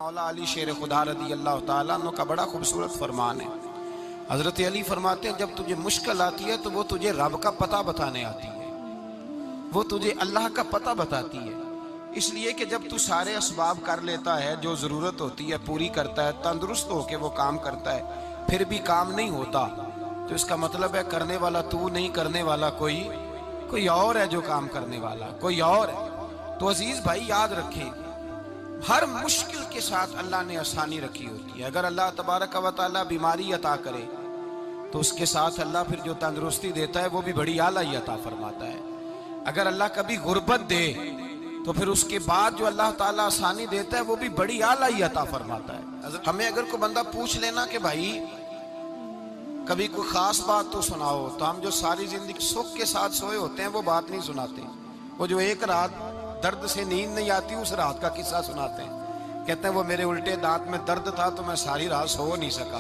مولا علی شیر خدا رضی اللہ تعالیٰ عنہ کا بڑا خوبصورت فرمان ہے۔ حضرت علی فرماتے ہیں جب تجھے مشکل آتی ہے تو وہ تجھے رب کا پتہ بتانے آتی ہے، وہ تجھے اللہ کا پتہ بتاتی ہے، اس لیے کہ جب تو سارے اسباب کر لیتا ہے، جو ضرورت ہوتی ہے پوری کرتا ہے، تندرست ہو کے وہ کام کرتا ہے، پھر بھی کام نہیں ہوتا تو اس کا مطلب ہے کرنے والا تو نہیں، کرنے والا کوئی اور ہے جو کام کرنے والا، کوئی اور ہے۔ تو عزیز بھائی یاد رکھیں، ہر مشکل کے ساتھ اللہ نے آسانی رکھی ہوتی ہے۔ اگر اللہ تبارک و تعالیٰ بیماری عطا کرے تو اس کے ساتھ اللہ پھر جو تندرستی دیتا ہے وہ بھی بڑی اعلیٰ ہی عطا فرماتا ہے۔ اگر اللہ کبھی غربت دے تو پھر اس کے بعد جو اللہ تعالیٰ آسانی دیتا ہے وہ بھی بڑی اعلیٰ ہی عطا فرماتا ہے۔ ہمیں اگر کوئی بندہ پوچھ لینا کہ بھائی کبھی کوئی خاص بات تو سناؤ، تو ہم جو ساری زندگی سکھ کے ساتھ سوئے ہوتے ہیں وہ بات نہیں سناتے، وہ جو ایک رات درد سے نیند نہیں آتی اس رات کا قصہ سناتے ہیں، کہتے ہیں وہ میرے الٹے دانت میں درد تھا تو میں ساری رات سو نہیں سکا۔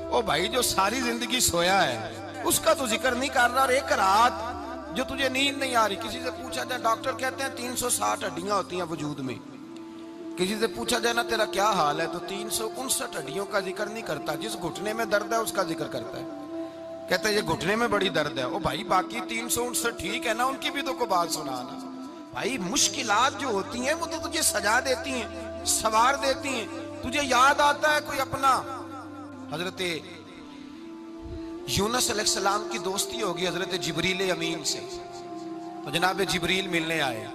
او بھائی جو ساری زندگی سویا ہے اس کا تو ذکر نہیں کر رہا، اور ایک رات جو تجھے نیند نہیں آ رہی، کسی سے پوچھا جائے، ڈاکٹر کہتے ہیں 360 ہڈیاں ہوتی ہیں وجود میں، کسی سے پوچھا جائے نا تیرا کیا حال ہے تو 359 ہڈیوں کا ذکر نہیں کرتا، جس گھٹنے میں درد ہے اس کا ذکر کرتا ہے، کہتا ہے یہ گھٹنے میں بڑی درد ہے۔ او بھائی باقی 359 ٹھیک ہے نا، ان کی بھی تو کوئی بات سنانا۔ بھائی مشکلات جو ہوتی ہیں وہ تو تجھے سجا دیتی ہیں، سوار دیتی ہیں، تجھے یاد آتا ہے کوئی اپنا۔ حضرت یونس علیہ السلام کی دوستی ہوگی حضرت جبریل امین سے، تو جناب جبریل ملنے آئے،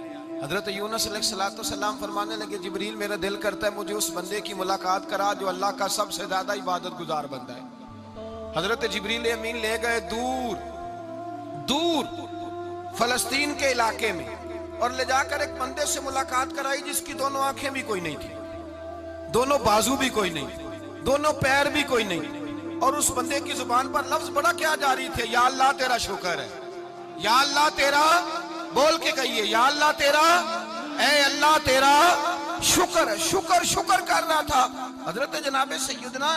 حضرت یونس علیہ السلام فرمانے لگے جبریل میرا دل کرتا ہے مجھے اس بندے کی ملاقات کرا جو اللہ کا سب سے زیادہ عبادت گزار بندہ ہے۔ حضرت جبریل امین لے گئے دور فلسطین کے علاقے میں، اور لے جا کر ایک بندے سے ملاقات کرائی جس کی دونوں آنکھیں بھی کوئی نہیں تھی، دونوں بازو بھی کوئی نہیں، دونوں پیر بھی کوئی نہیں، اور اس بندے کی زبان پر لفظ بڑا کیا جاری تھے، یا اللہ تیرا شکر ہے، یا اللہ تیرا، بول کے کہیے یا اللہ تیرا، اے اللہ تیرا شکر ہے، شکر کر رہا تھا۔ حضرت جناب سیدنا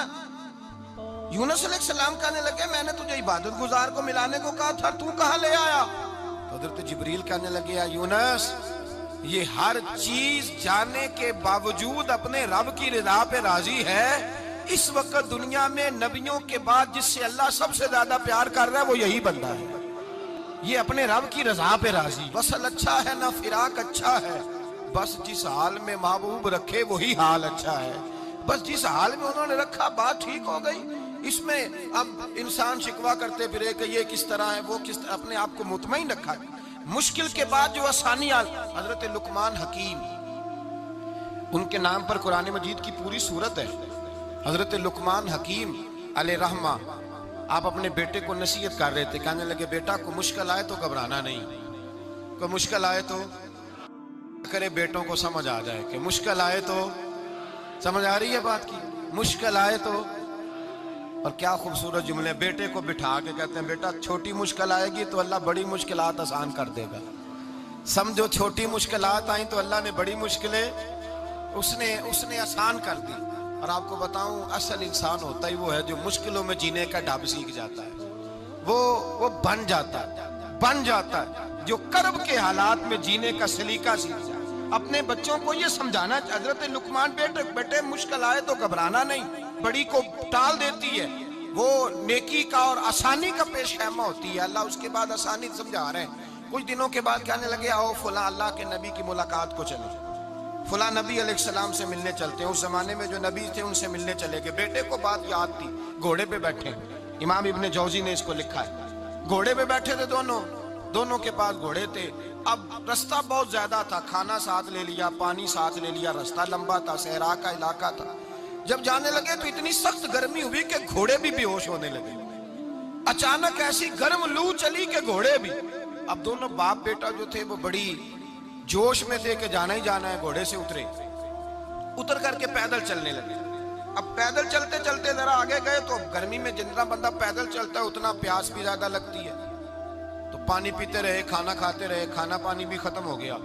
یونس علیہ السلام کہنے لگے میں نے تجھے عبادت گزار کو ملانے کو کہا تھا، تو کہاں لے آیا؟ حضرت جبریل کہنے لگے یا یونس یہ ہر چیز جانے کے باوجود اپنے رب کی رضا پہ راضی ہے، اس وقت دنیا میں نبیوں کے بعد جس سے اللہ سب سے زیادہ پیار کر رہا ہے وہ یہی بندہ ہے، یہ اپنے رب کی رضا پہ راضی، وصل اچھا ہے نہ فراق اچھا ہے، بس جس حال میں محبوب رکھے وہی حال اچھا ہے، بس جس حال میں انہوں نے رکھا بات ٹھیک ہو گئی۔ اس میں اب انسان شکوہ کرتے پھرے کہ یہ کس طرح ہے وہ کس طرح، اپنے آپ کو مطمئن رکھا۔ مشکل کے بعد جو آسانی آئی، حضرت لقمان حکیم، ان کے نام پر قرآن مجید کی پوری سورت ہے۔ حضرت لقمان حکیم علیہ رحمہ آپ اپنے بیٹے کو نصیحت کر رہے تھے، کہنے لگے بیٹا کو مشکل آئے تو گھبرانا نہیں، کوئی مشکل آئے تو کرے بیٹوں کو سمجھ آ جائے کہ مشکل آئے تو، سمجھ آ رہی ہے بات کی، مشکل آئے تو۔ اور کیا خوبصورت جملے، بیٹے کو بٹھا کے کہتے ہیں بیٹا چھوٹی مشکل آئے گی تو اللہ بڑی مشکلات آسان کر دے گا، سمجھو چھوٹی مشکلات آئیں تو اللہ نے بڑی مشکلیں اس نے آسان کر دی۔ اور آپ کو بتاؤں اصل انسان ہوتا ہی وہ ہے جو مشکلوں میں جینے کا ڈھب سیکھ جاتا ہے، وہ بن جاتا ہے جو کرب کے حالات میں جینے کا سلیقہ سیکھ جاتا ہے۔ اپنے بچوں کو یہ سمجھانا، حضرت لقمان بیٹے مشکل آئے تو گھبرانا نہیں، بڑی کو ٹال دیتی ہے، وہ نیکی کا اور آسانی کا پیش خیمہ ہوتی ہے، اللہ اس کے بعد آسانی سمجھا رہے ہیں۔ کچھ دنوں کے بعد کہنے لگے آؤ فلاں اللہ کے نبی کی ملاقات کو چلیں، فلاں نبی علیہ السلام سے ملنے چلتے ہیں۔ اس زمانے میں جو نبی تھے ان سے ملنے چلے گئے، بیٹے کو بات یاد تھی، گھوڑے پہ بیٹھے، امام ابن جوزی نے اس کو لکھا ہے، گھوڑے پہ بیٹھے تھے دونوں کے پاس گھوڑے تھے، اب رستہ بہت زیادہ تھا، کھانا ساتھ لے لیا، پانی ساتھ لے لیا، رستہ لمبا تھا، صحرا کا علاقہ تھا۔ جب جانے لگے تو اتنی سخت گرمی ہوئی کہ گھوڑے بھی بے ہوش ہونے لگے، اچانک ایسی گرم لو چلی کہ گھوڑے بھی، اب دونوں باپ بیٹا جو تھے وہ بڑی جوش میں تھے کہ جانا ہی جانا ہے، گھوڑے سے اتر کر کے پیدل چلنے لگے۔ اب پیدل چلتے چلتے ذرا آگے گئے تو گرمی میں جتنا بندہ پیدل چلتا ہے اتنا پیاس بھی زیادہ لگتی ہے، تو پانی پیتے رہے، کھانا کھاتے رہے، کھانا پانی بھی ختم ہو گیا۔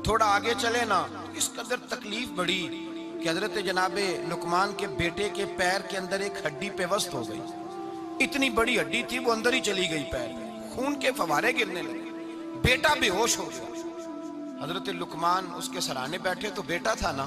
تھوڑا آگے چلے نا تو اس قدر تکلیف بڑی کہ حضرت جناب لقمان کے بیٹے کے پیر کے اندر ایک ہڈی پیوست ہو گئی، اتنی بڑی ہڈی تھی وہ اندر ہی چلی گئی، پیر خون کے فوارے گرنے لگے، بیٹا بے ہوش ہو گیا۔ حضرت لقمان اس کے سرانے بیٹھے تو بیٹا تھا نا،